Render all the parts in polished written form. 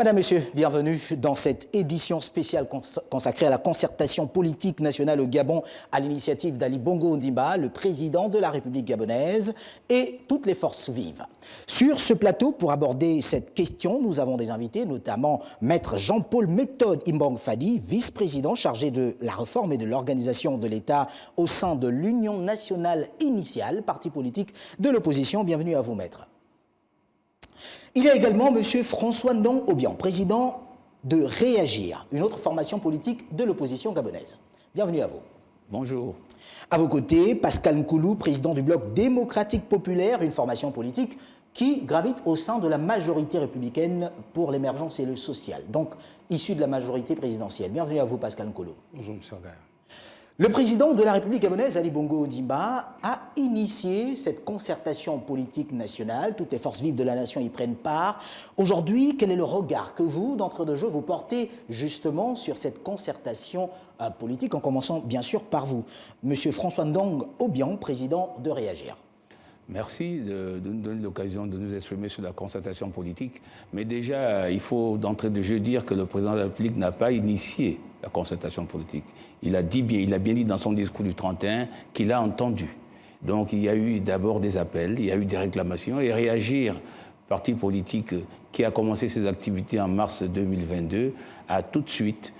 Madame, Monsieur, bienvenue dans cette édition spéciale consacrée à la concertation politique nationale au Gabon à l'initiative d'Ali Bongo Ondimba, le président de la République gabonaise et toutes les forces vives. Sur ce plateau, pour aborder cette question, nous avons des invités, notamment Maître Jean-Paul Méthode Imbang Fadi, vice-président chargé de la réforme et de l'organisation de l'État au sein de l'Union nationale initiale, parti politique de l'opposition. Bienvenue à vous, Maître. Il y a également M. François Ndong Obiang, président de Réagir, une autre formation politique de l'opposition gabonaise. Bienvenue à vous. Bonjour. À vos côtés, Pascal Nkoulou, président du Bloc démocratique populaire, une formation politique qui gravite au sein de la majorité républicaine pour l'émergence et le social, donc issu de la majorité présidentielle. Bienvenue à vous, Pascal Nkoulou. Bonjour, M. Gaïa. Le président de la République gabonaise, Ali Bongo Ondimba, a initié cette concertation politique nationale. Toutes les forces vives de la nation y prennent part. Aujourd'hui, quel est le regard que vous, d'entre deux jeux, vous portez justement sur cette concertation politique, en commençant bien sûr par vous, Monsieur François Ndong Obiang, président de Réagir. Merci de nous donner l'occasion de nous exprimer sur la concertation politique. Mais déjà, il faut d'entrée de jeu dire que le président de la République n'a pas initié la concertation politique. Il a bien dit dans son discours du 31 qu'il a entendu. Donc il y a eu d'abord des appels, il y a eu des réclamations et Réagir, parti politique qui a commencé ses activités en mars 2022, a tout de suite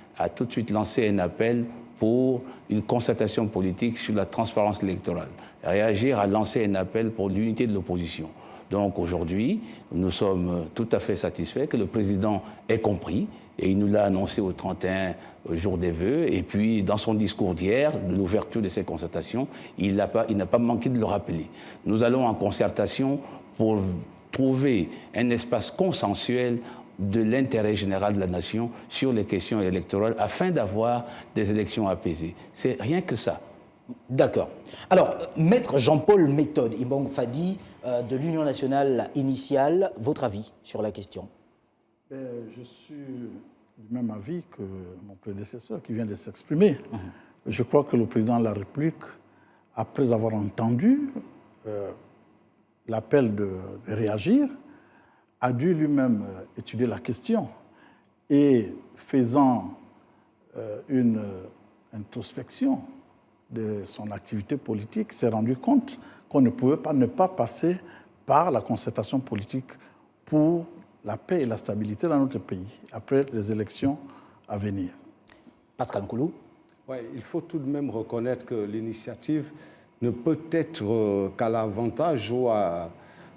lancé un appel pour une concertation politique sur la transparence électorale. Réagir a lancé un appel pour l'unité de l'opposition. Donc aujourd'hui, nous sommes tout à fait satisfaits que le président ait compris et il nous l'a annoncé au 31 jour des vœux. Et puis, dans son discours d'hier, de l'ouverture de ces concertations, il n'a pas manqué de le rappeler. Nous allons en concertation pour trouver un espace consensuel de l'intérêt général de la nation sur les questions électorales afin d'avoir des élections apaisées. C'est rien que ça. D'accord. Alors, Maître Jean-Paul Méthode Imbang Fadi de l'Union nationale initiale, votre avis sur la question? Je suis du même avis que mon prédécesseur qui vient de s'exprimer. Je crois que le président de la République, après avoir entendu l'appel de Réagir, a dû lui-même étudier la question et faisant une introspection de son activité politique, s'est rendu compte qu'on ne pouvait pas ne pas passer par la concertation politique pour la paix et la stabilité dans notre pays, après les élections à venir. Pascal Nkoulou. Oui, il faut tout de même reconnaître que l'initiative ne peut être qu'à l'avantage ou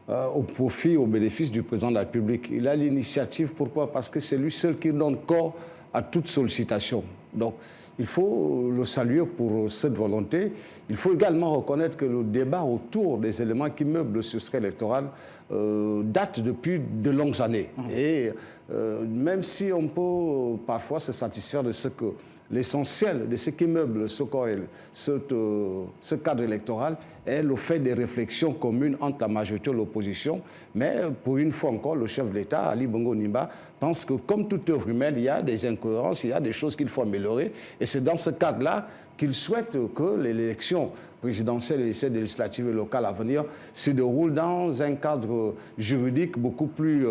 au profit, au bénéfice du président de la République. Il a l'initiative, pourquoi? Parce que c'est lui seul qui donne corps à toute sollicitation. Donc, il faut le saluer pour cette volonté. Il faut également reconnaître que le débat autour des éléments qui meublent le succès électoral date depuis de longues années. Et même si on peut parfois se satisfaire de ce que l'essentiel de ce qui meuble ce cadre électoral est le fait des réflexions communes entre la majorité et l'opposition. Mais pour une fois encore, le chef de l'État, Ali Bongo Ondimba, pense que comme toute œuvre humaine, il y a des incohérences, il y a des choses qu'il faut améliorer. Et c'est dans ce cadre-là qu'il souhaite que l'élection présidentielle et les législatives et locales à venir se déroulent dans un cadre juridique beaucoup plus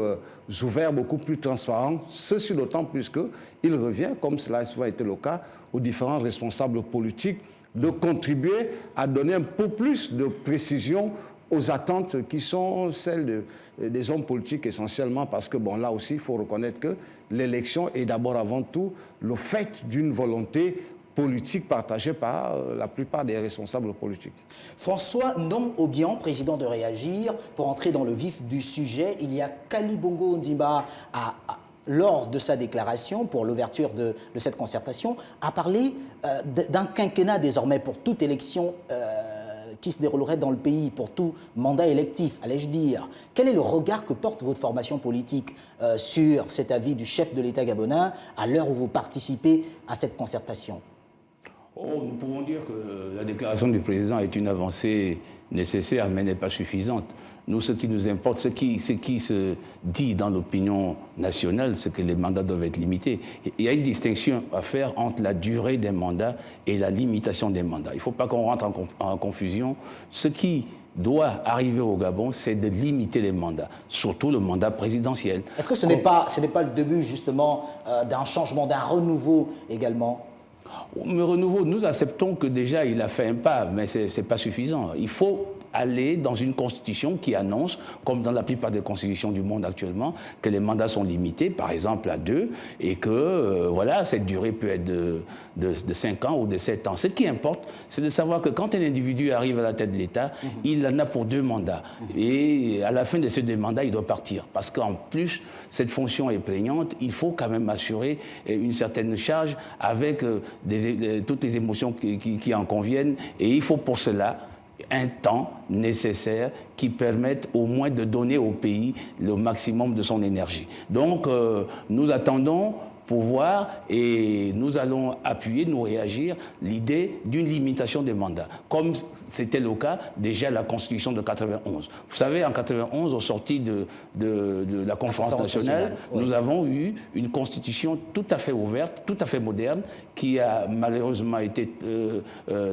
ouvert, beaucoup plus transparent. Ceci d'autant plus qu'il revient, comme cela a souvent été le cas, aux différents responsables politiques de contribuer à donner un peu plus de précision aux attentes qui sont celles des hommes politiques essentiellement, parce que bon, là aussi, il faut reconnaître que l'élection est d'abord avant tout le fait d'une volonté politique partagée par la plupart des responsables politiques. François Ndong Obiang, président de Réagir, pour entrer dans le vif du sujet, il y a qu'Ali Bongo Ondimba lors de sa déclaration pour l'ouverture de cette concertation, a parlé d'un quinquennat désormais pour toute élection qui se déroulerait dans le pays, pour tout mandat électif, allais-je dire. Quel est le regard que porte votre formation politique sur cet avis du chef de l'État gabonais à l'heure où vous participez à cette concertation? Oh, nous pouvons dire que la déclaration du président est une avancée nécessaire, mais n'est pas suffisante. Nous, ce qui nous importe, ce qui se dit dans l'opinion nationale, c'est que les mandats doivent être limités. Il y a une distinction à faire entre la durée des mandats et la limitation des mandats. Il ne faut pas qu'on rentre en confusion. Ce qui doit arriver au Gabon, c'est de limiter les mandats, surtout le mandat présidentiel. Est-ce que ce n'est pas le début, justement, d'un changement, d'un renouveau également ? Le renouveau, nous acceptons que déjà il a fait un pas, mais ce n'est pas suffisant. Il faut aller dans une constitution qui annonce, comme dans la plupart des constitutions du monde actuellement, que les mandats sont limités, par exemple à 2, et que voilà, cette durée peut être de 5 ans ou de 7 ans. Ce qui importe, c'est de savoir que quand un individu arrive à la tête de l'État, il en a pour 2 mandats. Et à la fin de ces 2 mandats, il doit partir. Parce qu'en plus, cette fonction est prégnante, il faut quand même assurer une certaine charge avec toutes les émotions qui en conviennent. Et il faut pour cela un temps nécessaire qui permette au moins de donner au pays le maximum de son énergie. Donc, nous attendons pour voir et nous allons appuyer, nous réagir, l'idée d'une limitation des mandats, comme c'était le cas déjà à la Constitution de 91. Vous savez, en 91, au sorti de la conférence nationale, oui, nous avons eu une Constitution tout à fait ouverte, tout à fait moderne, qui a malheureusement été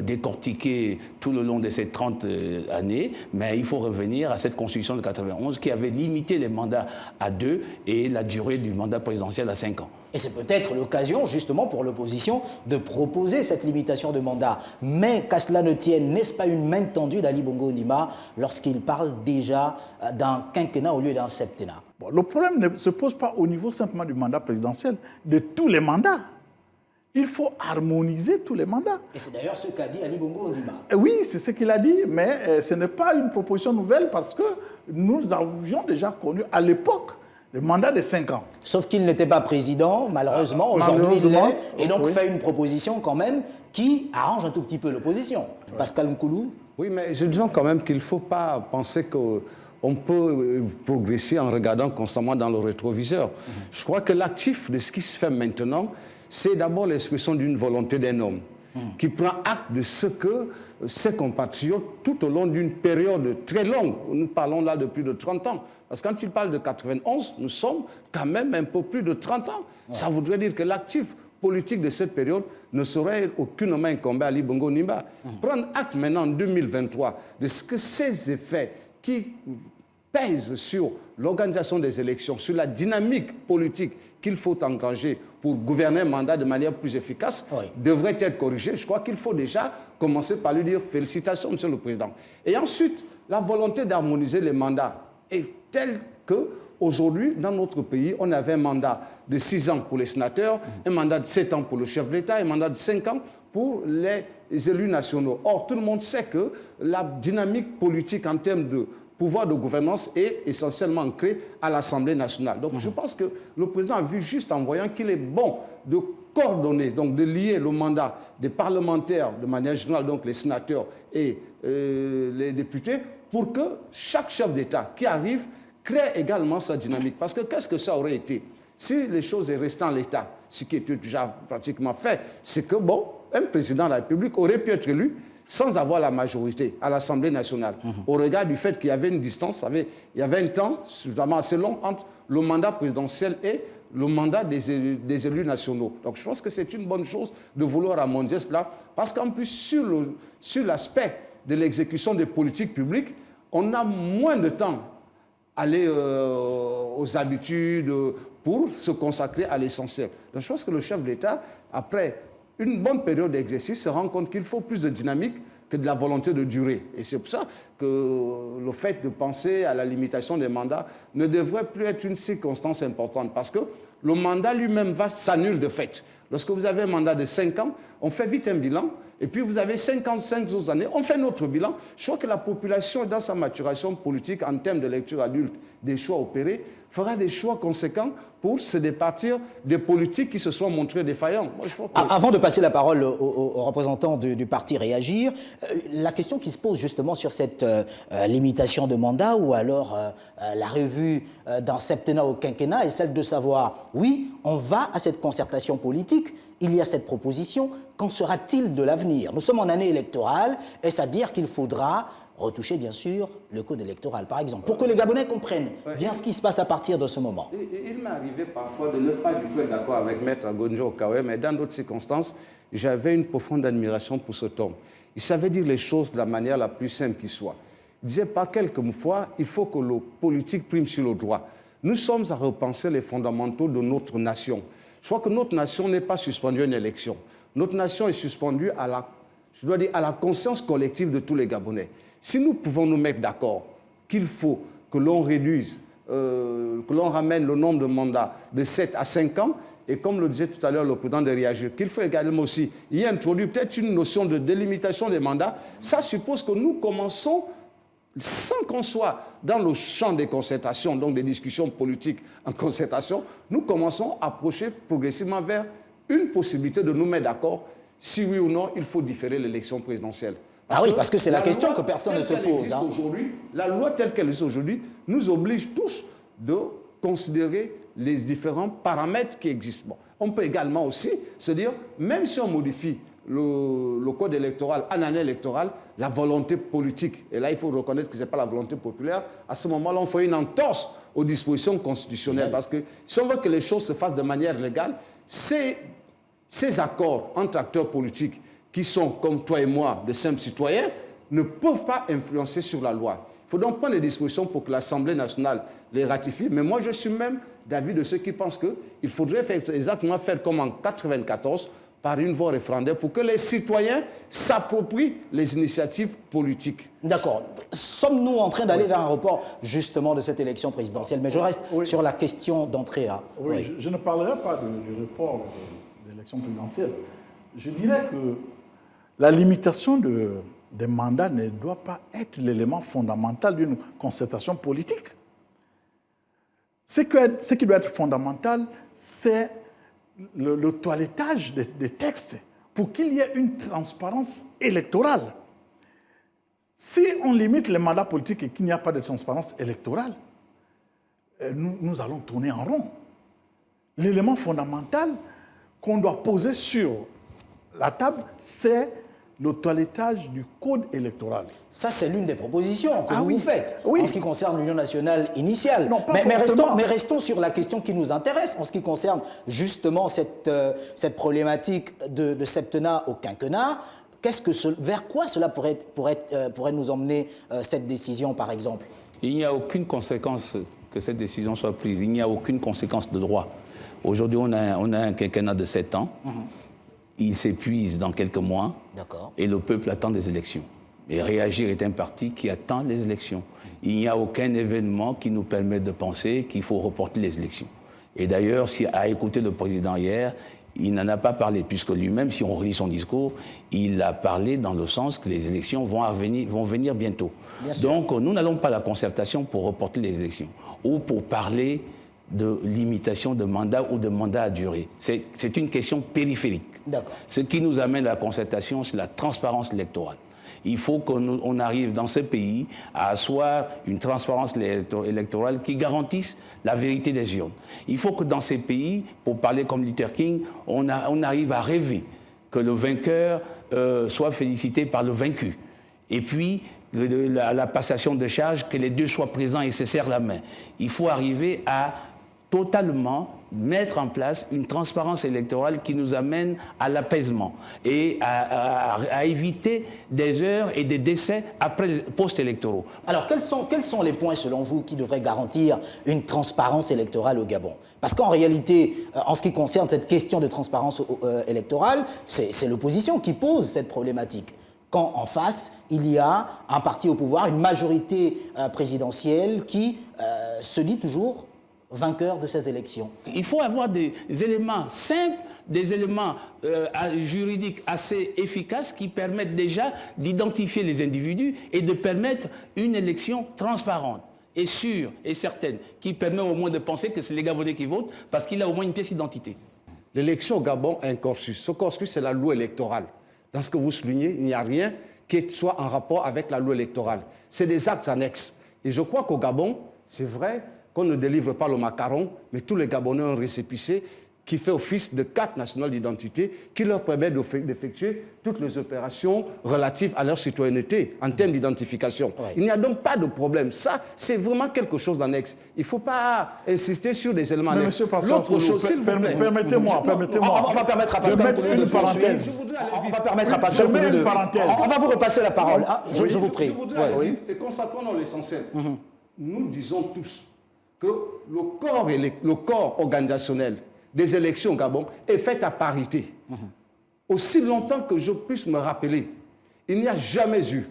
décortiquée tout le long de ces 30 années, mais il faut revenir à cette Constitution de 91 qui avait limité les mandats à 2 et la durée du mandat présidentiel à 5 ans. Et c'est peut-être l'occasion, justement, pour l'opposition de proposer cette limitation de mandat. Mais qu'à cela ne tienne, n'est-ce pas une main tendue d'Ali Bongo Ondimba lorsqu'il parle déjà d'un quinquennat au lieu d'un septennat? Bon, le problème ne se pose pas au niveau simplement du mandat présidentiel, de tous les mandats. Il faut harmoniser tous les mandats. Et c'est d'ailleurs ce qu'a dit Ali Bongo Ondimba. Oui, c'est ce qu'il a dit, mais ce n'est pas une proposition nouvelle parce que nous avions déjà connu à l'époque le mandat de 5 ans. Sauf qu'il n'était pas président, malheureusement. Aujourd'hui, il l'est. Et donc, fait une proposition quand même qui arrange un tout petit peu l'opposition. Ouais. Pascal Nkoulou. Oui, mais je dis quand même qu'il ne faut pas penser qu'on peut progresser en regardant constamment dans le rétroviseur. Je crois que l'actif de ce qui se fait maintenant, c'est d'abord l'expression d'une volonté d'un homme qui prend acte de ce que ses compatriotes, tout au long d'une période très longue, nous parlons là de plus de 30 ans, parce que quand il parle de 91, nous sommes quand même un peu plus de 30 ans. Ouais. Ça voudrait dire que l'actif politique de cette période ne saurait aucunement incomber à Ali Bongo Ondimba. Prendre acte maintenant en 2023 de ce que ces effets qui pèsent sur l'organisation des élections, sur la dynamique politique qu'il faut engager pour gouverner un mandat de manière plus efficace, oui, devrait être corrigé. Je crois qu'il faut déjà commencer par lui dire félicitations, Monsieur le Président. Et ensuite, la volonté d'harmoniser les mandats est telle qu'aujourd'hui, dans notre pays, on avait un mandat de 6 ans pour les sénateurs, un mandat de 7 ans pour le chef de l'État, un mandat de 5 ans pour les élus nationaux. Or, tout le monde sait que la dynamique politique en termes de pouvoir de gouvernance est essentiellement ancré à l'Assemblée nationale. Donc, je pense que le président a vu juste en voyant qu'il est bon de coordonner, donc de lier le mandat des parlementaires de manière générale, donc les sénateurs et les députés, pour que chaque chef d'État qui arrive crée également sa dynamique. Parce que qu'est-ce que ça aurait été si les choses étaient restées en l'état, ce qui était déjà pratiquement fait, c'est que, bon, un président de la République aurait pu être élu sans avoir la majorité à l'Assemblée nationale, au regard du fait qu'il y avait une distance, il y avait un temps suffisamment assez long entre le mandat présidentiel et le mandat des élus nationaux. Donc je pense que c'est une bonne chose de vouloir harmoniser cela, parce qu'en plus, sur l'aspect de l'exécution des politiques publiques, on a moins de temps à aller aux habitudes pour se consacrer à l'essentiel. Donc je pense que le chef d'État, après une bonne période d'exercice, se rend compte qu'il faut plus de dynamique que de la volonté de durée. Et c'est pour ça que le fait de penser à la limitation des mandats ne devrait plus être une circonstance importante, parce que le mandat lui-même s'annule de fait. Lorsque vous avez un mandat de 5 ans, on fait vite un bilan, et puis vous avez 55 autres années, on fait notre bilan. Je crois que la population, dans sa maturation politique, en termes de lecture adulte, des choix opérés, fera des choix conséquents pour se départir des politiques qui se sont montrées défaillantes. Moi, je crois que... Avant de passer la parole aux représentants du parti Réagir, la question qui se pose justement sur cette limitation de mandat ou alors la revue d'un septennat au quinquennat est celle de savoir, oui, on va à cette concertation politique il y a cette proposition. Qu'en sera-t-il de l'avenir? Nous sommes en année électorale. Est-ce à dire qu'il faudra retoucher, bien sûr, le code électoral, par exemple, pour que les Gabonais comprennent bien ce qui se passe à partir de ce moment? Il m'est arrivé parfois de ne pas du tout être d'accord avec Maître Gonjo Okawe, mais dans d'autres circonstances, j'avais une profonde admiration pour cet homme. Il savait dire les choses de la manière la plus simple qui soit. Il disait pas quelques fois, il faut que le politique prime sur le droit. Nous sommes à repenser les fondamentaux de notre nation. Je crois que notre nation n'est pas suspendue à une élection. Notre nation est suspendue à la conscience collective de tous les Gabonais. Si nous pouvons nous mettre d'accord qu'il faut que l'on réduise, que l'on ramène le nombre de mandats de 7 à 5 ans, et comme le disait tout à l'heure le président de Réagir, qu'il faut également aussi y introduire peut-être une notion de délimitation des mandats, ça suppose que nous commençons, sans qu'on soit dans le champ des concertations, donc des discussions politiques en concertation, nous commençons à approcher progressivement vers une possibilité de nous mettre d'accord si oui ou non il faut différer l'élection présidentielle. Parce que c'est la question que personne ne se pose. La loi telle qu'elle existe aujourd'hui nous oblige tous de considérer les différents paramètres qui existent. Bon, on peut également aussi se dire, même si on modifie le code électoral en année électorale, la volonté politique, et là il faut reconnaître que ce n'est pas la volonté populaire, à ce moment-là on fait une entorse aux dispositions constitutionnelles, parce que si on veut que les choses se fassent de manière légale, ces accords entre acteurs politiques qui sont, comme toi et moi, de simples citoyens, ne peuvent pas influencer sur la loi. Il faut donc prendre des dispositions pour que l'Assemblée nationale les ratifie. Mais moi, je suis même d'avis de ceux qui pensent qu'il faudrait exactement faire comme en 1994, par une voie référendaire, pour que les citoyens s'approprient les initiatives politiques. D'accord. Sommes-nous en train d'aller vers un report, justement, de cette élection présidentielle? Mais je reste sur la question d'entrée. Oui, je ne parlerai pas du report de l'élection présidentielle. Je dirais que la limitation des mandats ne doit pas être l'élément fondamental d'une concertation politique. Ce qui doit être fondamental, c'est le toilettage des textes pour qu'il y ait une transparence électorale. Si on limite les mandats politiques et qu'il n'y a pas de transparence électorale, nous allons tourner en rond. L'élément fondamental qu'on doit poser sur la table, c'est le toilettage du code électoral. Ça, c'est l'une des propositions que vous faites en ce qui concerne l'Union nationale initiale. Non, pas mais restons sur la question qui nous intéresse en ce qui concerne justement cette problématique de septennat au quinquennat. Vers quoi cela pourrait nous emmener cette décision, par exemple? Il n'y a aucune conséquence que cette décision soit prise. Il n'y a aucune conséquence de droit. Aujourd'hui, on a un quinquennat de 7 ans. Il s'épuise dans quelques mois et le peuple attend des élections. Et Réagir est un parti qui attend les élections. Il n'y a aucun événement qui nous permette de penser qu'il faut reporter les élections. Et d'ailleurs, à écouter le président hier, il n'en a pas parlé, puisque lui-même, si on relit son discours, il a parlé dans le sens que les élections vont venir bientôt. Donc, nous n'allons pas à la concertation pour reporter les élections ou pour parler de limitation de mandat ou de mandat à durée. C'est une question périphérique. Ce qui nous amène à la concertation, c'est la transparence électorale. Il faut qu'on arrive dans ce pays à asseoir une transparence électorale qui garantisse la vérité des urnes. Il faut que dans ces pays, pour parler comme Luther King, on arrive à rêver que le vainqueur soit félicité par le vaincu. Et puis, la passation de charge, que les deux soient présents et se serrent la main. Il faut arriver à totalement mettre en place une transparence électorale qui nous amène à l'apaisement et à éviter des heures et des décès post-électoraux. Alors, quels sont les points, selon vous, qui devraient garantir une transparence électorale au Gabon? Parce qu'en réalité, en ce qui concerne cette question de transparence électorale, c'est l'opposition qui pose cette problématique. Quand en face, il y a un parti au pouvoir, une majorité présidentielle qui se dit toujours vainqueur de ces élections. Il faut avoir des éléments simples, des éléments juridiques assez efficaces qui permettent déjà d'identifier les individus et de permettre une élection transparente et sûre et certaine, qui permet au moins de penser que c'est les Gabonais qui votent parce qu'il a au moins une pièce d'identité. L'élection au Gabon a un corpus. Ce corpus, c'est la loi électorale. Dans ce que vous soulignez, il n'y a rien qui soit en rapport avec la loi électorale. C'est des actes annexes. Et je crois qu'au Gabon, c'est vrai qu'on ne délivre pas le macaron, mais tous les Gabonais ont un récépissé qui fait office de carte nationale d'identité qui leur permet d'effectuer toutes les opérations relatives à leur citoyenneté en termes d'identification. Ouais. Il n'y a donc pas de problème. Ça, c'est vraiment quelque chose d'annexe. Il ne faut pas insister sur des éléments annexes. L'autre chose, s'il vous plaît, permettez-moi. On va permettre à Pascal Coulou de parenthèse. On va permettre à Pascal Coulou de... On va vous repasser la parole. Je vous prie. Je voudrais aller vite et consacrons dans l'essentiel. Nous disons tous que le corps organisationnel des élections au Gabon est fait à parité. Aussi longtemps que je puisse me rappeler, il n'y a jamais eu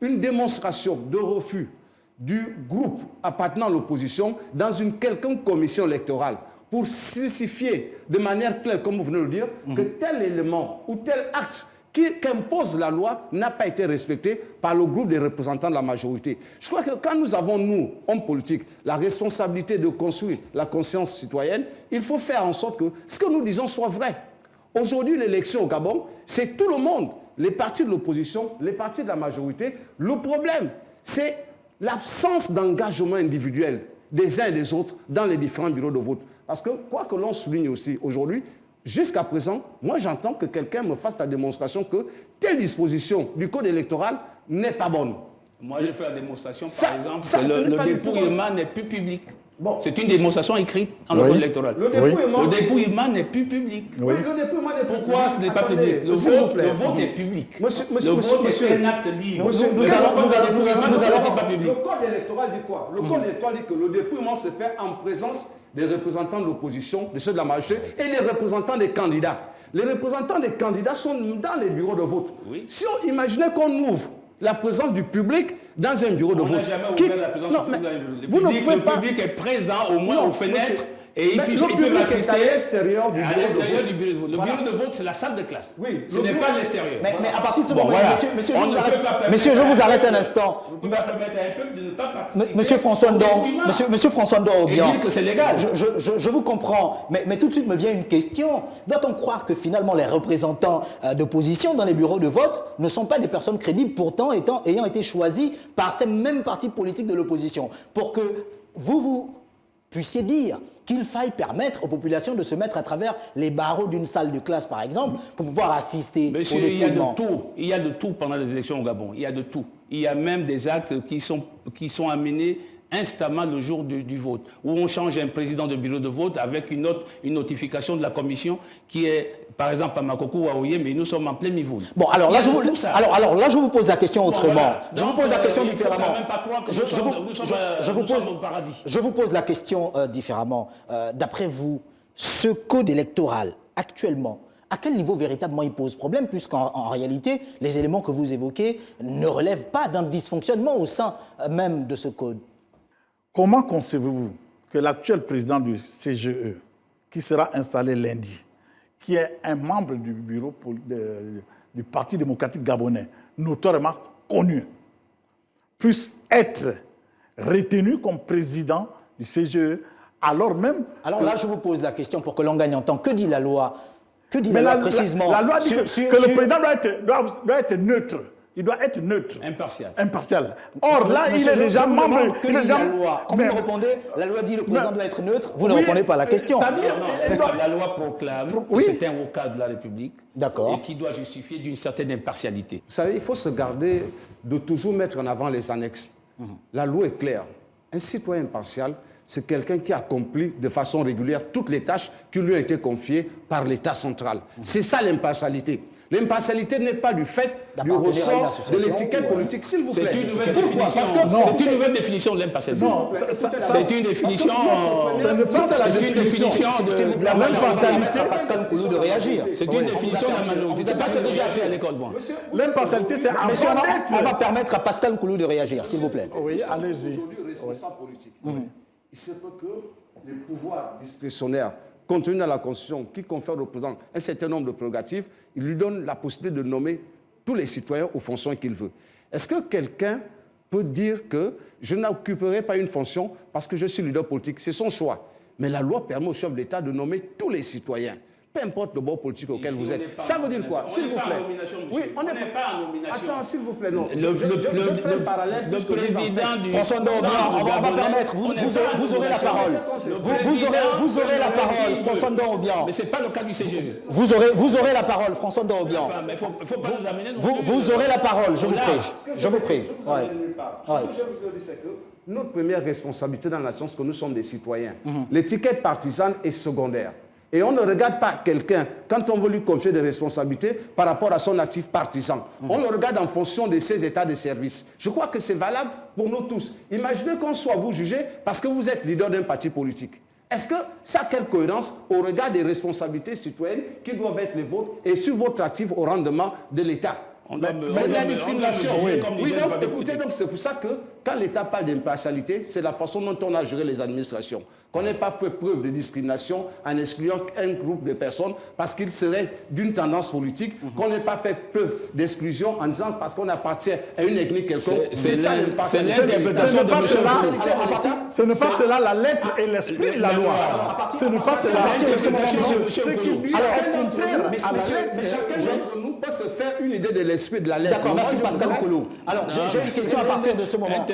une démonstration de refus du groupe appartenant à l'opposition dans une quelconque commission électorale pour spécifier de manière claire, comme vous venez de le dire, que tel élément ou tel acte qu'impose la loi n'a pas été respecté par le groupe des représentants de la majorité. Je crois que quand nous avons, nous, hommes politiques, la responsabilité de construire la conscience citoyenne, il faut faire en sorte que ce que nous disons soit vrai. Aujourd'hui, l'élection au Gabon, c'est tout le monde, les partis de l'opposition, les partis de la majorité. Le problème, c'est l'absence d'engagement individuel des uns et des autres dans les différents bureaux de vote. Parce que, quoi que l'on souligne aussi aujourd'hui, jusqu'à présent, moi j'entends que quelqu'un me fasse la démonstration que telle disposition du code électoral n'est pas bonne. Moi, j'ai fait la démonstration, Ça- par exemple, ça, que ce n'est le pas du tout dépouillement n'est plus public. Bon. C'est une démonstration écrite en le Oui. code électoral. Le dépouillement, Le dépouillement n'est plus public. oui, le dépouillement n'est plus Pourquoi public. ce n'est pas Attendez, public? Le s'il vous vote plaît. est public. Monsieur, le vote monsieur. est un acte libre. Monsieur, Nous allons- pas public. Le code électoral dit quoi? Le code électoral dit que le dépouillement se fait en présence des représentants de l'opposition, de ceux de la majorité, et des représentants des candidats. Les représentants des candidats sont dans les bureaux de vote. Oui. Si on imaginait qu'on ouvre la présence du public dans un bureau de On vote. n'a jamais qui- ouvert la présence Non, du mais public. vous ne pouvez pas. Le public est présent au moins Non, aux fenêtres monsieur. et ils Mais peuvent le public est assister à l'extérieur du à bureau de l'extérieur vote. du bureau de vote. Le Voilà. bureau de vote, c'est la salle de classe. Oui, Ce le n'est bureau- pas l'extérieur. Mais à partir de ce Bon, moment, voilà. monsieur, On ne peut pas permettre monsieur, je vous à arrête un peuple- instant. On ne peut pas permettre à un peuple de ne pas participer. Monsieur François au Ndong, dépouillement. monsieur François Ndong, Et bien. dire que c'est légal. Je vous comprends, mais tout de suite me vient une question. Doit-on croire que finalement les représentants d'opposition dans les bureaux de vote ne sont pas des personnes crédibles, pourtant ayant été choisis par ces mêmes partis politiques de l'opposition, pour que vous puissiez dire qu'il faille permettre aux populations de se mettre à travers les barreaux d'une salle de classe, par exemple, pour pouvoir assister Monsieur, au il y a de dépouillement. tout. Il y a de tout pendant les élections au Gabon. Il y a de tout. Il y a même des actes qui sont amenés instamment le jour du vote, où on change un président de bureau de vote avec une notification de la commission qui est, par exemple, à Makoko ou à Oye, mais nous sommes en plein niveau. Bon, alors là, alors là, je vous pose la question autrement. Voilà. Je vous Donc, pose la question il faut différemment. quand même pas croire que Je nous sommes vous au paradis. Je vous pose la question différemment. D'après vous, ce code électoral, actuellement, à quel niveau véritablement il pose problème, puisqu'en réalité, les éléments que vous évoquez ne relèvent pas d'un dysfonctionnement au sein même de ce code? Comment concevez-vous que l'actuel président du CGE, qui sera installé lundi, qui est un membre du bureau du Parti démocratique gabonais, notoirement connu, puisse être retenu comme président du CGE, alors même... Alors là, je vous pose la question pour que l'on gagne en temps. Que dit la loi? Que dit Mais la loi précisément? la loi dit que le président doit être neutre. Il doit être neutre. Impartial. Impartial. Or, là, Monsieur, il est déjà je vous membre... demande que il est dit déjà- la loi? Quand Mais- vous me répondez, la loi dit que le président doit être neutre, vous ne Oui, répondez pas à la question. c'est-à-dire, il doit- La loi proclame Oui. que c'est un avocat de la République D'accord. et qui doit justifier d'une certaine impartialité. Vous savez, il faut se garder de toujours mettre en avant les annexes. La loi est claire. Un citoyen impartial, c'est quelqu'un qui accomplit de façon régulière toutes les tâches qui lui ont été confiées par l'État central. C'est ça l'impartialité. L'impartialité n'est pas du fait du D'appartenir à une ressort de association l'étiquette ou, politique, s'il vous C'est plaît. une nouvelle Pourquoi? définition. Parce que- C'est une nouvelle définition de l'impartialité. Non, C'est une définition. ça ne pas ça la C'est une définition. définition C'est de vous la permettre majorité. à Pascal Coulou de réagir. C'est une définition de la majorité. C'est pas ce que j'ai appris à l'école, moi. L'impartialité, c'est Monsieur, avant on va d'être... permettre à Pascal Coulou de réagir, s'il vous plaît. Oui, allez-y. Aujourd'hui, responsable politique, il se peut que les pouvoirs discrétionnaires contenu dans la Constitution qui confère au président un certain nombre de prérogatives, il lui donne la possibilité de nommer tous les citoyens aux fonctions qu'il veut. Est-ce que quelqu'un peut dire que je n'occuperai pas une fonction parce que je suis leader politique? C'est son choix. Mais la loi permet au chef d'État de nommer tous les citoyens. peu importe le bord politique auquel Ici, vous êtes. Ça veut dire quoi? S'il vous plaît. Oui, on n'est pas en nomination. Attends, s'il vous plaît, non. Je fais un parallèle. Le président du... François Ndong-Obiang, on va permettre, vous aurez la parole. Vous aurez la parole, François Ndong-Obiang. Mais ce n'est pas le cas du CGE. Vous aurez la parole, François Ndong-Obiang. Enfin, mais faut pas nous amener... Vous aurez la parole, je vous prie. Je vous prie. Ce que je vous dis, c'est que notre première responsabilité dans la nation, c'est que nous sommes des citoyens. L'étiquette partisane est secondaire. Et on ne regarde pas quelqu'un, quand on veut lui confier des responsabilités par rapport à son actif partisan. On le regarde en fonction de ses états de service. Je crois que c'est valable pour nous tous. Imaginez qu'on soit vous jugé parce que vous êtes leader d'un parti politique. Est-ce que ça a quelle cohérence au regard des responsabilités citoyennes qui doivent être les vôtres et sur votre actif au rendement de l'État? C'est de la discrimination. Oui, donc écoutez, donc c'est pour ça que quand l'État parle d'impartialité, c'est la façon dont on a géré les administrations. Qu'on n'ait pas fait preuve de discrimination en excluant un groupe de personnes parce qu'il serait d'une tendance politique, qu'on n'ait pas fait preuve d'exclusion en disant parce qu'on appartient à une ethnie quelconque. C'est ça l'impartialité. Ce n'est pas cela la lettre et l'esprit de la loi. Ce n'est pas cela. Ce qu'il dit est contraire à la lettre. Mais chacun d'entre nous peut se faire une idée de l'esprit de la lettre. D'accord, merci Pascal Nkolo. Alors, j'ai une question à partir de ce moment.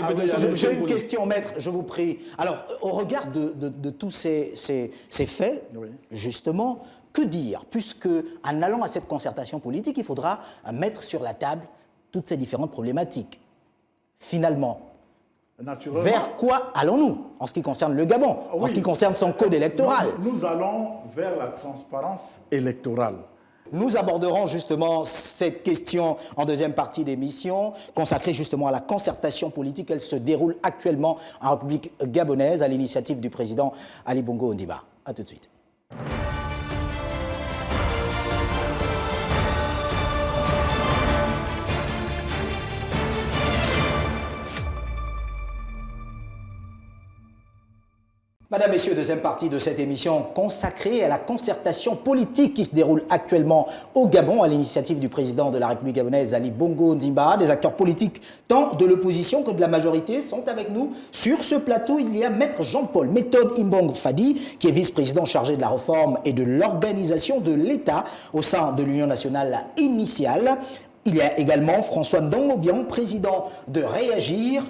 J'ai une question, maître, je vous prie. Alors, au regard de tous ces faits, justement, que dire? Puisque, en allant à cette concertation politique, il faudra mettre sur la table toutes ces différentes problématiques. Finalement, vers quoi allons-nous en ce qui concerne le Gabon, en ce qui concerne son code électoral? Nous allons vers la transparence électorale. Nous aborderons justement cette question en deuxième partie d'émission, consacrée justement à la concertation politique. Elle se déroule actuellement en République gabonaise à l'initiative du président Ali Bongo Ondimba. A tout de suite. Madame, Messieurs, deuxième partie de cette émission consacrée à la concertation politique qui se déroule actuellement au Gabon à l'initiative du président de la République gabonaise Ali Bongo Ondimba. Des acteurs politiques tant de l'opposition que de la majorité sont avec nous. Sur ce plateau, il y a Maître Jean-Paul Méthode Imbong Fadi, qui est vice-président chargé de la réforme et de l'organisation de l'État au sein de l'Union nationale initiale. Il y a également François Ndong-Obiang, président de Réagir,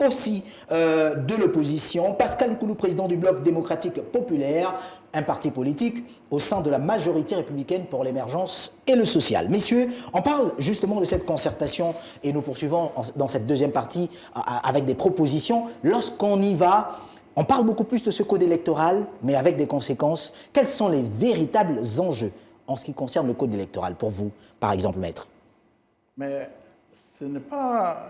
aussi de l'opposition, Pascal Nkolo, président du Bloc démocratique populaire, un parti politique au sein de la majorité républicaine pour l'émergence et le social. Messieurs, on parle justement de cette concertation et nous poursuivons dans cette deuxième partie avec des propositions. Lorsqu'on y va, on parle beaucoup plus de ce code électoral, mais avec des conséquences. Quels sont les véritables enjeux en ce qui concerne le code électoral pour vous, par exemple, maître? Mais il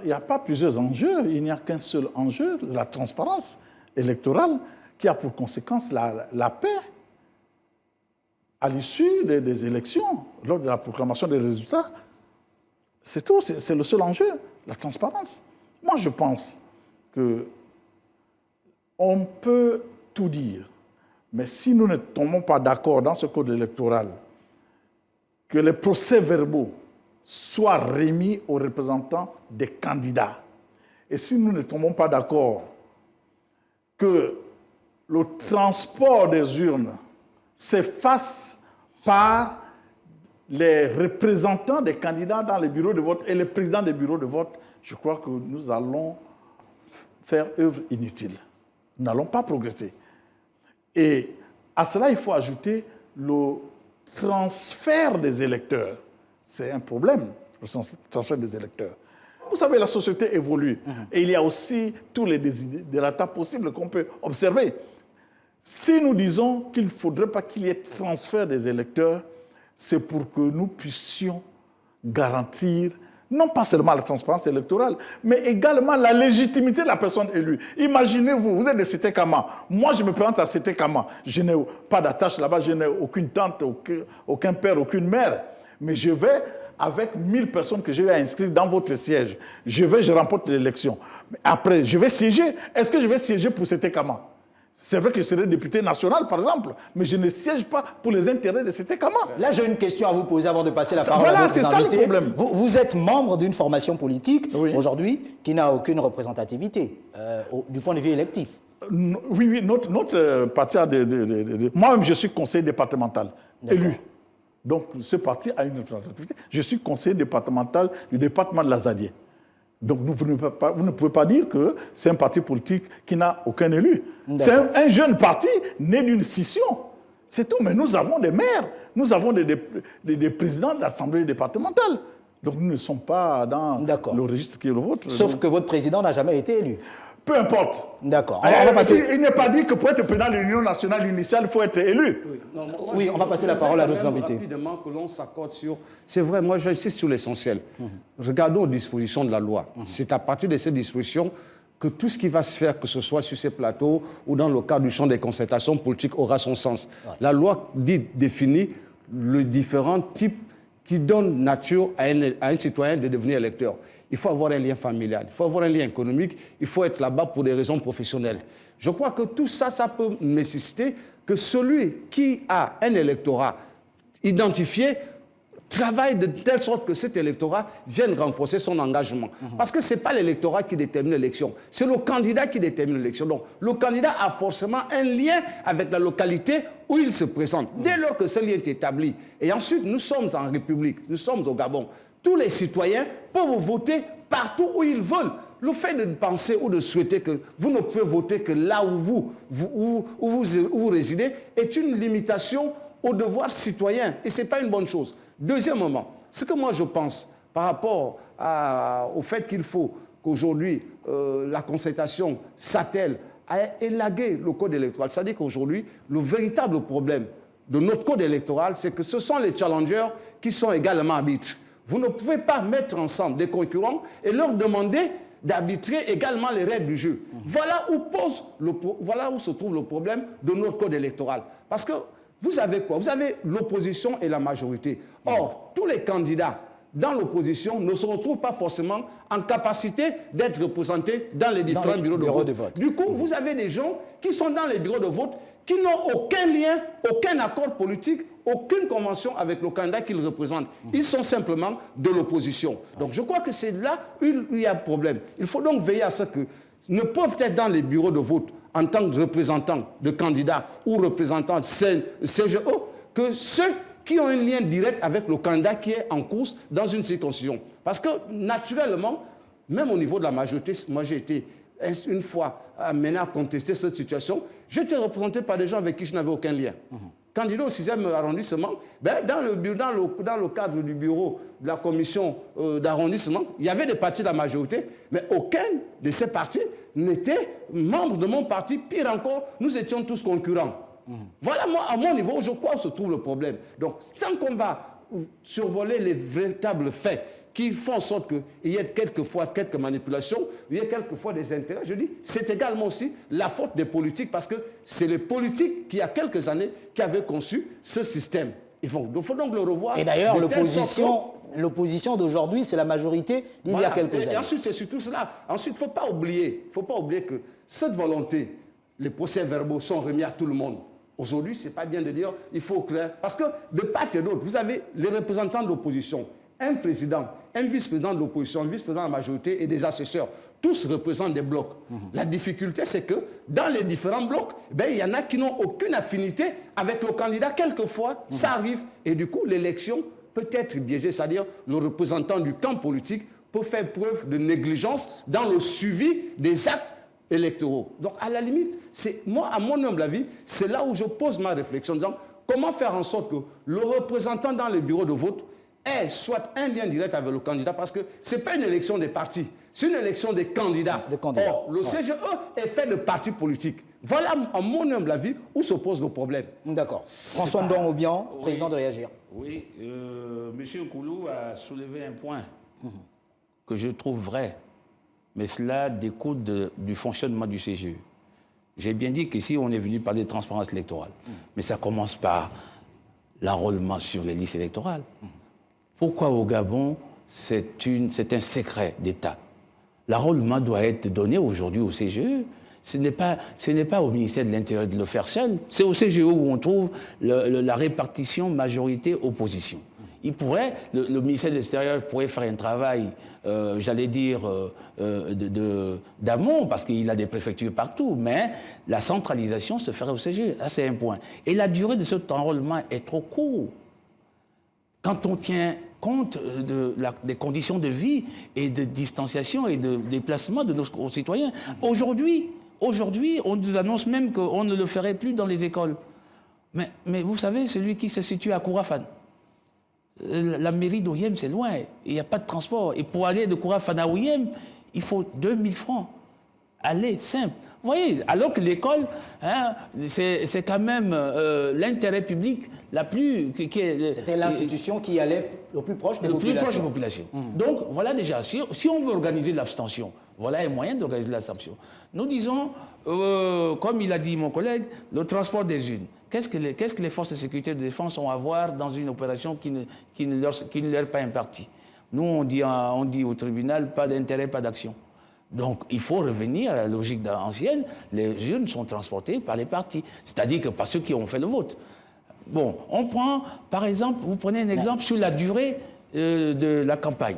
n'y a pas plusieurs enjeux, il n'y a qu'un seul enjeu, la transparence électorale, qui a pour conséquence la paix à l'issue des élections, lors de la proclamation des résultats. C'est tout, c'est le seul enjeu, la transparence. Moi, je pense qu'on peut tout dire, mais si nous ne tombons pas d'accord dans ce code électoral, que les procès-verbaux soient remis aux représentants des candidats. Et si nous ne tombons pas d'accord que le transport des urnes s'efface par les représentants des candidats dans les bureaux de vote et les présidents des bureaux de vote, je crois que nous allons faire œuvre inutile. Nous n'allons pas progresser. Et à cela, il faut ajouter le transfert des électeurs. C'est un problème, le transfert des électeurs. Vous savez, la société évolue et il y a aussi tous les désiderata possibles qu'on peut observer. Si nous disons qu'il ne faudrait pas qu'il y ait transfert des électeurs, c'est pour que nous puissions garantir non pas seulement la transparence électorale, mais également la légitimité de la personne élue. Imaginez-vous, vous êtes de Sété-Kama. Moi, je me présente à Sété-Kama. Je n'ai pas d'attache là-bas, je n'ai aucune tante, aucun père, aucune mère. Mais je vais avec 1000 personnes que je vais inscrire dans votre siège. Je remporte l'élection. Après, je vais siéger. Est-ce que je vais siéger pour Sété-Kama? C'est vrai que je serai député national, par exemple, mais je ne siège pas pour les intérêts de Sété-Kama. Là, j'ai une question à vous poser avant de passer la parole à votre invité. Voilà, c'est ça le problème. Vous êtes membre d'une formation politique, aujourd'hui, qui n'a aucune représentativité du point de vue électif. Oui, notre parti a moi-même, je suis conseiller départemental, élu. Donc, ce parti a une représentativité. Je suis conseiller départemental du département de l'Azadier. Donc, vous ne pouvez pas dire que c'est un parti politique qui n'a aucun élu. C'est un jeune parti né d'une scission. C'est tout. Mais nous avons des maires, nous avons des présidents de l'Assemblée départementale. Donc, nous ne sommes pas dans le registre qui est le vôtre. Sauf que votre président n'a jamais été élu. Peu importe. D'accord. Il n'est pas dit que pour être président de l'Union nationale initiale, il faut être élu. Oui, on va passer la parole à d'autres invités. Rapidement que l'on s'accorde sur... C'est vrai, moi j'insiste sur l'essentiel. Regardons aux dispositions de la loi. C'est à partir de ces dispositions que tout ce qui va se faire, que ce soit sur ces plateaux ou dans le cadre du champ des concertations politiques, aura son sens. Ouais. La loi définit les différents types qui donnent nature à un citoyen de devenir électeur. Il faut avoir un lien familial, il faut avoir un lien économique, il faut être là-bas pour des raisons professionnelles. Je crois que tout ça, ça peut nécessiter que celui qui a un électorat identifié travaille de telle sorte que cet électorat vienne renforcer son engagement. Parce que ce n'est pas l'électorat qui détermine l'élection, c'est le candidat qui détermine l'élection. Donc, le candidat a forcément un lien avec la localité où il se présente. Dès lors que ce lien est établi, et ensuite, nous sommes en République, nous sommes au Gabon, tous les citoyens peuvent voter partout où ils veulent. Le fait de penser ou de souhaiter que vous ne pouvez voter que là où vous résidez est une limitation au devoir citoyen. Et ce n'est pas une bonne chose. Deuxièmement, ce que moi je pense par rapport au fait qu'il faut qu'aujourd'hui la concertation s'attelle à élaguer le code électoral. C'est-à-dire qu'aujourd'hui, le véritable problème de notre code électoral, c'est que ce sont les challengers qui sont également arbitres. Vous ne pouvez pas mettre ensemble des concurrents et leur demander d'arbitrer également les règles du jeu. Voilà où se trouve le problème de notre code électoral. Parce que vous avez quoi? Vous avez l'opposition et la majorité. Or, tous les candidats dans l'opposition ne se retrouvent pas forcément en capacité d'être représentés dans les différents bureaux de vote. Du coup, vous avez des gens qui sont dans les bureaux de vote qui n'ont aucun lien, aucun accord politique, aucune convention avec le candidat qu'ils représentent. Ils sont simplement de l'opposition. Donc je crois que c'est là où il y a un problème. Il faut donc veiller à ce que ne peuvent être dans les bureaux de vote en tant que représentants de candidats ou représentants CGE que ceux qui ont un lien direct avec le candidat qui est en course dans une circonscription. Parce que naturellement, même au niveau de la majorité, moi j'ai été une fois amené à contester cette situation, j'étais représenté par des gens avec qui je n'avais aucun lien. Candidat au 6e arrondissement, dans le cadre du bureau de la commission d'arrondissement, il y avait des partis de la majorité, mais aucun de ces partis n'était membre de mon parti. Pire encore, nous étions tous concurrents. Voilà, moi, à mon niveau, je crois où se trouve le problème. Donc, tant qu'on va survoler les véritables faits qui font en sorte qu'il y ait quelquefois quelques manipulations, il y ait quelquefois des intérêts. Je dis, c'est également aussi la faute des politiques, parce que c'est les politiques qui, il y a quelques années, qui avaient conçu ce système. Il faut donc le revoir. Et d'ailleurs, l'opposition d'aujourd'hui, c'est la majorité d'il y a quelques années. Et ensuite, c'est surtout cela. Ensuite, il ne faut pas oublier que cette volonté, les procès-verbaux sont remis à tout le monde. Aujourd'hui, ce n'est pas bien de dire, il faut que... Parce que de part et d'autre, vous avez les représentants de l'opposition, un président, un vice-président de l'opposition, un vice-président de la majorité et des assesseurs. Tous représentent des blocs. La difficulté, c'est que dans les différents blocs, il y en a qui n'ont aucune affinité avec le candidat. Quelquefois, ça arrive. Et du coup, l'élection peut être biaisée. C'est-à-dire, le représentant du camp politique peut faire preuve de négligence dans le suivi des actes électoraux. Donc, à la limite, moi, à mon humble avis, c'est là où je pose ma réflexion en disant comment faire en sorte que le représentant dans les bureaux de vote ait soit un lien direct avec le candidat, parce que ce n'est pas une élection des partis, c'est une élection des candidats. Or, le CGE est fait de partis politiques. Voilà, à mon humble avis, où se pose le problème. D'accord. François Ndong-Obiang, président de Réagir. Oui, M. Nkoulou a soulevé un point que je trouve vrai, mais cela découle du fonctionnement du CGE. J'ai bien dit qu'ici, on est venu parler de transparence électorale, mais ça commence par l'enrôlement sur les listes électorales. Pourquoi au Gabon, c'est un secret d'État? L'enrôlement doit être donné aujourd'hui au CGE. Ce n'est pas au ministère de l'Intérieur de le faire seul. C'est au CGE où on trouve la répartition majorité-opposition. le ministère de l'Extérieur pourrait faire un travail, j'allais dire, d'amont, parce qu'il a des préfectures partout, mais la centralisation se ferait au CG. Là, c'est un point. Et la durée de cet enrôlement est trop courte. Quand on tient compte des conditions de vie et de distanciation et de déplacement de nos concitoyens. Aujourd'hui, on nous annonce même qu'on ne le ferait plus dans les écoles. Mais vous savez, celui qui se situe à Kourafan, la mairie d'Oyem, c'est loin. Il n'y a pas de transport. Et pour aller de Kourafan à Ouyem, il faut 2000 francs. Aller, simple. Vous voyez, alors que l'école, hein, c'est quand même l'intérêt public la plus... C'était l'institution qui allait le plus proche des populations. Le plus proche des populations. Donc, voilà déjà, si on veut organiser l'abstention, voilà un moyen d'organiser l'abstention. Nous disons, comme il a dit mon collègue, le transport des urnes. Qu'est-ce que les forces de sécurité et de défense ont à voir dans une opération qui ne leur est pas impartie? Nous, on dit au tribunal, pas d'intérêt, pas d'action. Donc, il faut revenir à la logique ancienne. Les urnes sont transportées par les partis, c'est-à-dire que par ceux qui ont fait le vote. Bon, on prend, par exemple, vous prenez un exemple sur la durée de la campagne.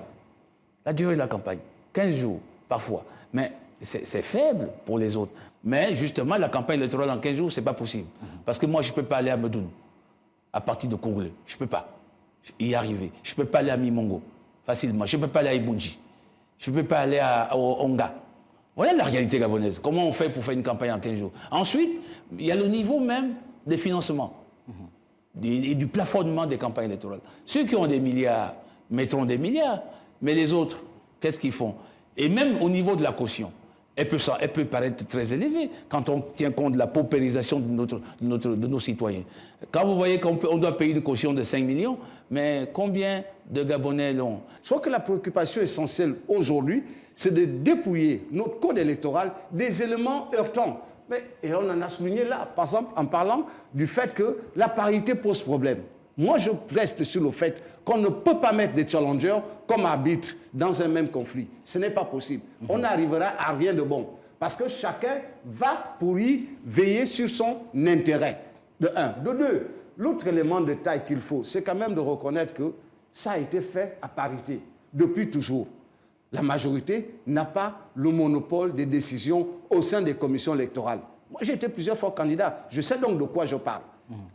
La durée de la campagne, 15 jours, parfois. Mais c'est faible pour les autres. Mais justement, la campagne électorale en 15 jours, ce n'est pas possible. Parce que moi, je ne peux pas aller à Medoune, à partir de Kouroulé. Je ne peux pas y arriver. Je ne peux pas aller à Mimongo, facilement. Je ne peux pas aller à Ibunji. Je ne peux pas aller à Onga. Voilà la réalité gabonaise. Comment on fait pour faire une campagne en 15 jours? Ensuite, il y a le niveau même des financements et du plafonnement des campagnes électorales. Ceux qui ont des milliards mettront des milliards, mais les autres, qu'est-ce qu'ils font? Et même au niveau de la caution, elle peut paraître très élevée quand on tient compte de la paupérisation de nos citoyens. Quand vous voyez qu'on doit payer une caution de 5 millions, mais combien de Gabonais l'ont? Je crois que la préoccupation essentielle aujourd'hui, c'est de dépouiller notre code électoral des éléments heurtants. Et on en a souligné là, par exemple, en parlant du fait que la parité pose problème. Moi, je reste sur le fait qu'on ne peut pas mettre des challengers comme arbitres dans un même conflit. Ce n'est pas possible. On n'arrivera à rien de bon. Parce que chacun va pour y veiller sur son intérêt. De un. De deux, l'autre élément de taille qu'il faut, c'est quand même de reconnaître que ça a été fait à parité, depuis toujours. La majorité n'a pas le monopole des décisions au sein des commissions électorales. Moi, j'ai été plusieurs fois candidat. Je sais donc de quoi je parle.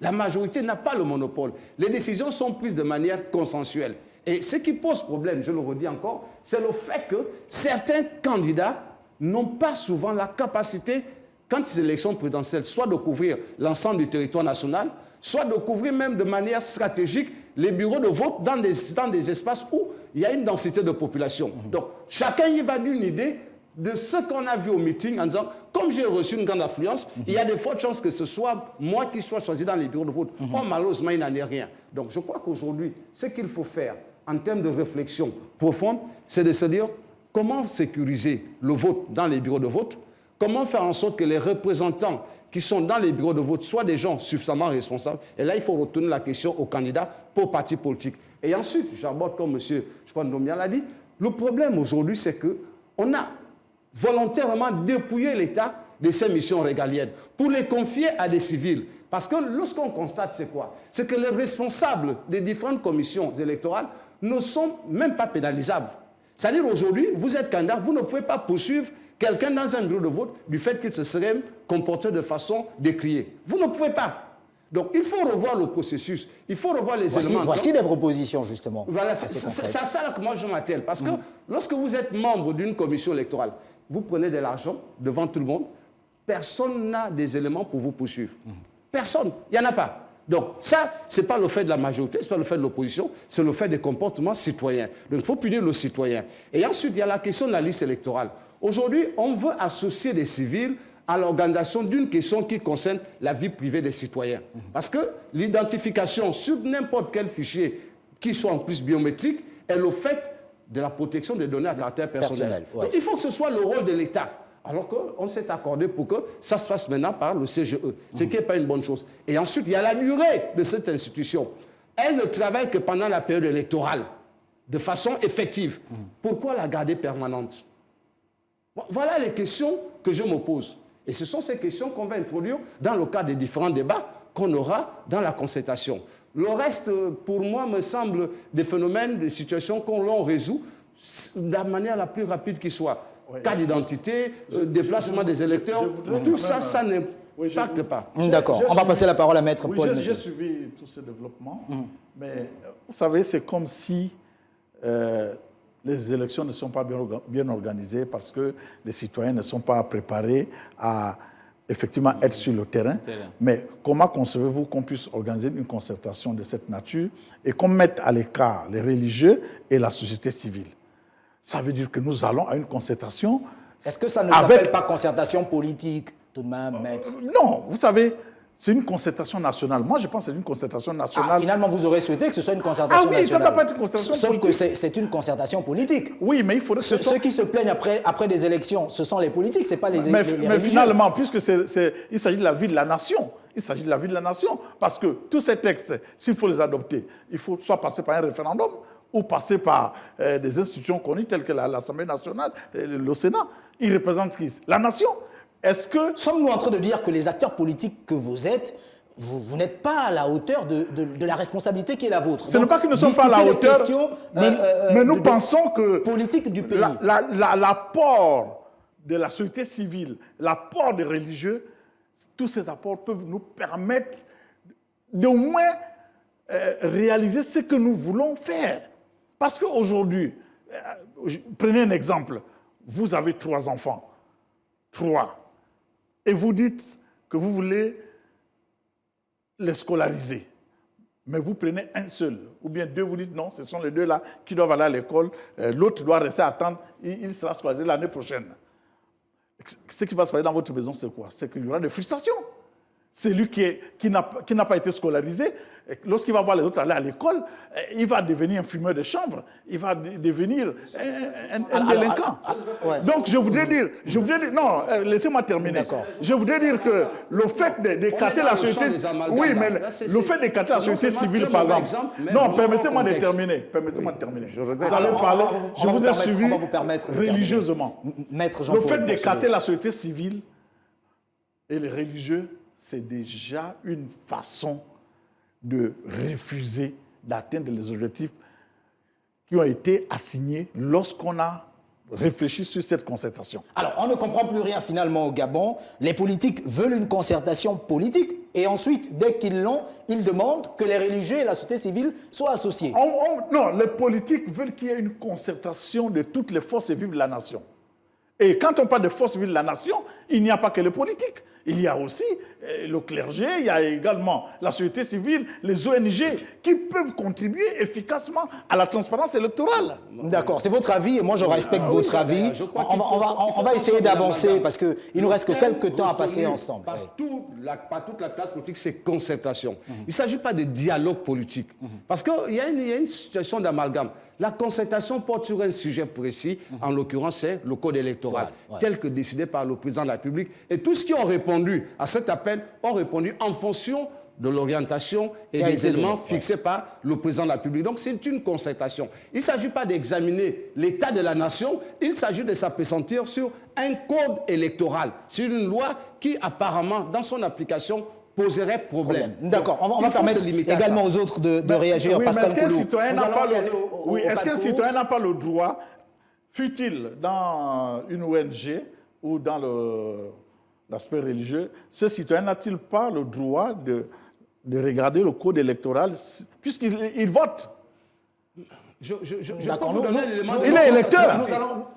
La majorité n'a pas le monopole. Les décisions sont prises de manière consensuelle. Et ce qui pose problème, je le redis encore, c'est le fait que certains candidats n'ont pas souvent la capacité, quand les élections présidentielles, soit de couvrir l'ensemble du territoire national, soit de couvrir même de manière stratégique les bureaux de vote dans des espaces où il y a une densité de population. Donc, chacun y va d'une idée de ce qu'on a vu au meeting en disant, comme j'ai reçu une grande affluence, il y a de fortes chances que ce soit moi qui sois choisi dans les bureaux de vote. Oh, malheureusement, il n'en est rien. Donc, je crois qu'aujourd'hui, ce qu'il faut faire en termes de réflexion profonde, c'est de se dire comment sécuriser le vote dans les bureaux de vote, comment faire en sorte que les représentants qui sont dans les bureaux de vote soient des gens suffisamment responsables. Et là, il faut retourner la question aux candidats pour partis politiques. Et ensuite, j'aborde comme M. Ndomia l'a dit, le problème aujourd'hui, c'est qu'on a volontairement dépouillé l'État de ses missions régaliennes pour les confier à des civils. Parce que lorsqu'on constate, c'est quoi? C'est que les responsables des différentes commissions électorales ne sont même pas pénalisables. C'est-à-dire aujourd'hui, vous êtes candidat, vous ne pouvez pas poursuivre quelqu'un dans un bureau de vote du fait qu'il se serait comporté de façon décriée. Vous ne pouvez pas. Donc il faut revoir le processus, il faut revoir les éléments. Voici des propositions justement. Voilà, c'est ça que moi je m'attelle. Parce que lorsque vous êtes membre d'une commission électorale, vous prenez de l'argent devant tout le monde, personne n'a des éléments pour vous poursuivre. Personne, il n'y en a pas. Donc ça, ce n'est pas le fait de la majorité, ce n'est pas le fait de l'opposition, c'est le fait des comportements citoyens. Donc il faut punir le citoyen. Et ensuite, il y a la question de la liste électorale. Aujourd'hui, on veut associer des civils à l'organisation d'une question qui concerne la vie privée des citoyens. Parce que l'identification sur n'importe quel fichier, qui soit en plus biométrique, est le fait de la protection des données à caractère personnel. Ouais. Donc, il faut que ce soit le rôle de l'État. Alors qu'on s'est accordé pour que ça se fasse maintenant par le CGE, ce qui n'est pas une bonne chose. Et ensuite, il y a la durée de cette institution. Elle ne travaille que pendant la période électorale, de façon effective. Pourquoi la garder permanente? Voilà les questions que je me pose. Et ce sont ces questions qu'on va introduire dans le cadre des différents débats qu'on aura dans la concertation. Le reste, pour moi, me semble des phénomènes, des situations qu'on l'on résout de la manière la plus rapide qui soit. Oui. Cas d'identité, déplacement des électeurs, tout ça, ça n'impacte pas. D'accord, on va passer la parole à Maître oui, Paul. J'ai suivi tous ces développements, mais vous savez, c'est comme si les élections ne sont pas bien organisées parce que les citoyens ne sont pas préparés à effectivement être sur le terrain. Mais comment concevez-vous qu'on puisse organiser une concertation de cette nature et qu'on mette à l'écart les religieux et la société civile? Ça veut dire que nous allons à une concertation. Est-ce que ça ne s'appelle pas concertation politique, tout de même, Maître? Non, vous savez, c'est une concertation nationale. Moi, je pense que c'est une concertation nationale. Finalement, vous aurez souhaité que ce soit une concertation nationale. Ah oui, ça ne doit pas être une concertation politique. Sauf que c'est une concertation politique. Oui, mais il faudrait... Ceux qui se plaignent après des élections, ce sont les politiques, ce n'est pas les religieux. Mais finalement, puisque il s'agit de la vie de la nation, il s'agit de la vie de la nation, parce que tous ces textes, s'il faut les adopter, il faut soit passer par un référendum ou passer par des institutions connues telles que l'Assemblée nationale, le Sénat. Ils représentent qui? La nation. Est-ce que... Sommes-nous en train de dire que les acteurs politiques que vous êtes, vous n'êtes pas à la hauteur de la responsabilité qui est la vôtre? Ce n'est pas qu'ils ne sont pas à la hauteur, mais nous pensons que politique du pays. L'apport de la société civile, l'apport des religieux, tous ces apports peuvent nous permettre d'au moins réaliser ce que nous voulons faire. Parce qu'aujourd'hui, prenez un exemple, vous avez 3 enfants, 3, et vous dites que vous voulez les scolariser, mais vous prenez un seul, ou bien 2, vous dites non, ce sont les 2 là qui doivent aller à l'école, l'autre doit rester attendre, il sera scolarisé l'année prochaine. Ce qui va se passer dans votre maison, c'est quoi? C'est qu'il y aura des frustrations. Celui qui n'a pas été scolarisé, lorsqu'il va voir les autres aller à l'école, il va devenir un fumeur de chanvre, il va devenir un délinquant. Donc je voudrais dire, non, laissez-moi terminer. Je voudrais dire que le fait d'écarter la société, oui, mais le fait d'écarter la société civile, par exemple, non, permettez-moi de terminer. Vous allez parler, je vous ai suivi religieusement. Le fait d'écarter la société civile et les religieux, c'est déjà une façon de refuser d'atteindre les objectifs qui ont été assignés lorsqu'on a réfléchi sur cette concertation. Alors, on ne comprend plus rien finalement au Gabon. Les politiques veulent une concertation politique et ensuite, dès qu'ils l'ont, ils demandent que les religieux et la société civile soient associés. Non, les politiques veulent qu'il y ait une concertation de toutes les forces vives de la nation. Et quand on parle de forces vives de la nation, il n'y a pas que les politiques. Il y a aussi le clergé, il y a également la société civile, les ONG qui peuvent contribuer efficacement à la transparence électorale. D'accord, c'est votre avis et moi je respecte votre avis. On va essayer d'avancer parce qu'il ne nous reste que quelques temps à passer ensemble. Par toute la classe politique, c'est concertation. Il ne s'agit pas de dialogue politique. Parce qu'il y a une situation d'amalgame. La concertation porte sur un sujet précis, en l'occurrence c'est le code électoral, tel que décidé par le président de la République. Et tous ceux qui ont répondu à cet appel ont répondu en fonction de l'orientation et des éléments fixés par le président de la République. Donc c'est une concertation. Il ne s'agit pas d'examiner l'état de la nation, il s'agit de s'appesantir sur un code électoral, sur une loi qui apparemment, dans son application, poserait problème. D'accord, on va permettre également aux autres de réagir. Oui, mais est-ce qu'un citoyen n'a pas le droit, fût-il dans une ONG ou dans l'aspect religieux, ce citoyen n'a-t-il pas le droit de regarder le code électoral puisqu'il vote? Je peux vous donner l'élément de réponse. Il est électeur.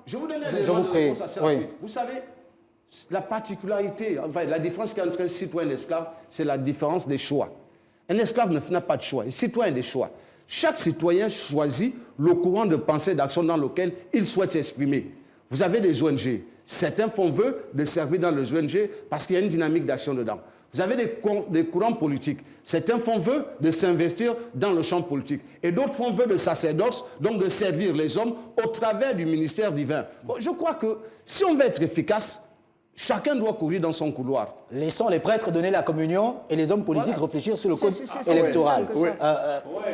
Je vous donne l'élément de réponse assez rapide. Vous savez, la particularité, enfin, la différence qu'il y a entre un citoyen et un esclave, c'est la différence des choix. Un esclave n'a pas de choix, un citoyen a des choix. Chaque citoyen choisit le courant de pensée et d'action dans lequel il souhaite s'exprimer. Vous avez des ONG. Certains font vœu de servir dans les ONG parce qu'il y a une dynamique d'action dedans. Vous avez des courants politiques. Certains font vœu de s'investir dans le champ politique. Et d'autres font vœu de sacerdoce, donc de servir les hommes au travers du ministère divin. Bon, je crois que si on veut être efficace, chacun doit courir dans son couloir. Laissons les prêtres donner la communion et les hommes politiques réfléchir sur le code électoral. Oui,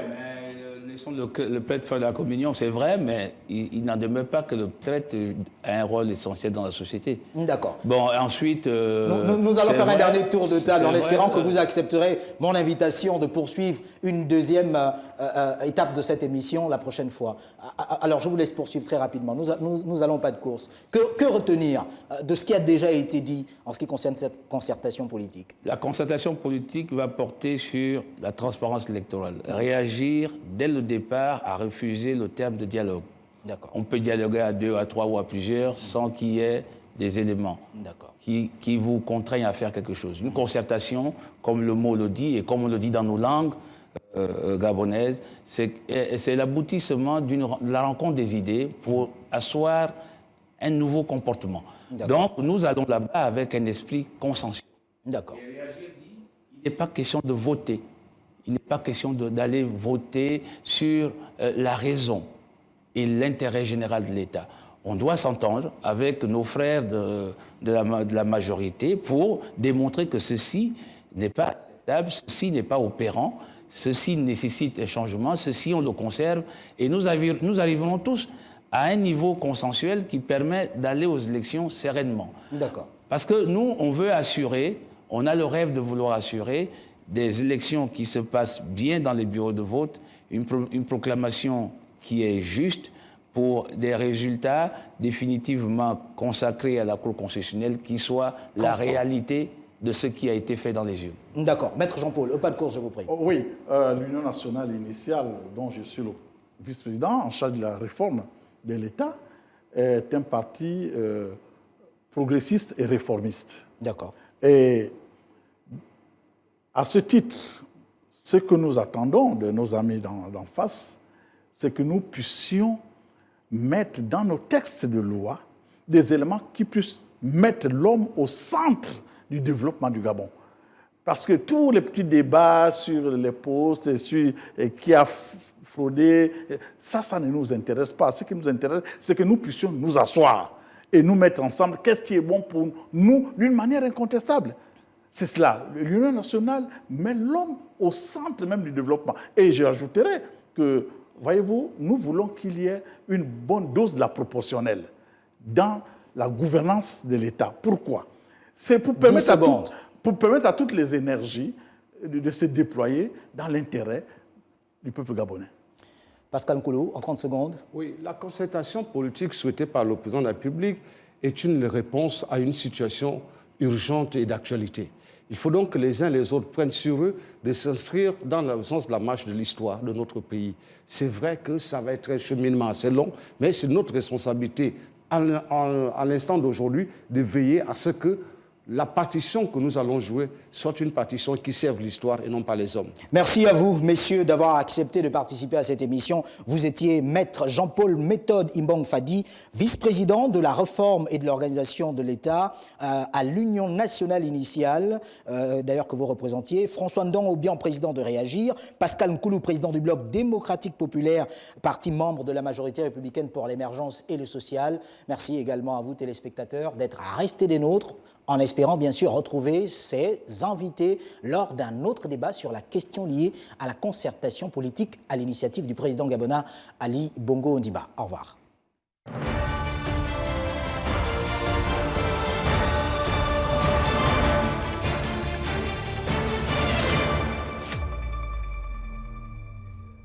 mais Laissons le prêtre faire la communion, c'est vrai, mais il n'en demeure pas que le prêtre a un rôle essentiel dans la société. D'accord. Bon, ensuite... nous allons faire un dernier tour de table en espérant que vous accepterez mon invitation de poursuivre une deuxième étape de cette émission la prochaine fois. Alors, je vous laisse poursuivre très rapidement. Nous allons pas de course. Que retenir de ce qui a déjà été dit en ce qui concerne cette concertation politique? La concertation politique va porter sur la transparence électorale. Réagir dès le départ à refuser le terme de dialogue. D'accord. On peut dialoguer à 2, à 3 ou à plusieurs sans qu'il y ait des éléments qui vous contraignent à faire quelque chose. Une concertation, comme le mot le dit et comme on le dit dans nos langues gabonaises, c'est l'aboutissement de la rencontre des idées pour asseoir un nouveau comportement. Donc nous allons là-bas avec un esprit consensuel. D'accord. Il n'est pas question de voter. Il n'est pas question d'aller voter sur la raison et l'intérêt général de l'État. On doit s'entendre avec nos frères de la majorité pour démontrer que ceci n'est pas acceptable, ceci n'est pas opérant, ceci nécessite un changement, ceci on le conserve. Et nous arriverons tous à un niveau consensuel qui permet d'aller aux élections sereinement. D'accord. Parce que nous, on veut assurer, on a le rêve de vouloir assurer des élections qui se passent bien dans les bureaux de vote, une proclamation qui est juste pour des résultats définitivement consacrés à la Cour constitutionnelle qui soient la réalité de ce qui a été fait dans les urnes. D'accord. Maître Jean-Paul, pas de course, je vous prie. Oui, l'Union nationale initiale, dont je suis le vice-président en charge de la réforme de l'État, est un parti progressiste et réformiste. D'accord. Et à ce titre, ce que nous attendons de nos amis d'en face, c'est que nous puissions mettre dans nos textes de loi des éléments qui puissent mettre l'homme au centre du développement du Gabon. Parce que tous les petits débats sur les postes et qui a fraudé, ça ne nous intéresse pas. Ce qui nous intéresse, c'est que nous puissions nous asseoir et nous mettre ensemble qu'est-ce qui est bon pour nous d'une manière incontestable. C'est cela. L'Union nationale met l'homme au centre même du développement. Et j'ajouterais que, voyez-vous, nous voulons qu'il y ait une bonne dose de la proportionnelle dans la gouvernance de l'État. Pourquoi? C'est pour permettre à toutes les énergies de se déployer dans l'intérêt du peuple gabonais. Pascal Nkoulou, en 30 secondes. Oui, la concertation politique souhaitée par le président de la République est une réponse à une situation urgente et d'actualité. Il faut donc que les uns et les autres prennent sur eux de s'inscrire dans le sens de la marche de l'histoire de notre pays. C'est vrai que ça va être un cheminement assez long, mais c'est notre responsabilité à l'instant d'aujourd'hui de veiller à ce que la partition que nous allons jouer soit une partition qui serve l'histoire et non pas les hommes. Merci à vous, messieurs, d'avoir accepté de participer à cette émission. Vous étiez maître Jean-Paul Méthode Imbang Fadi, vice-président de la réforme et de l'organisation de l'État à l'Union nationale initiale, d'ailleurs que vous représentiez, François Ndong Obiang, président de Réagir, Pascal Nkoulou, président du Bloc démocratique populaire, parti membre de la majorité républicaine pour l'émergence et le social. Merci également à vous, téléspectateurs, d'être restés des nôtres, en espérant bien sûr retrouver ces invités lors d'un autre débat sur la question liée à la concertation politique à l'initiative du président gabonais Ali Bongo Ondimba. Au revoir.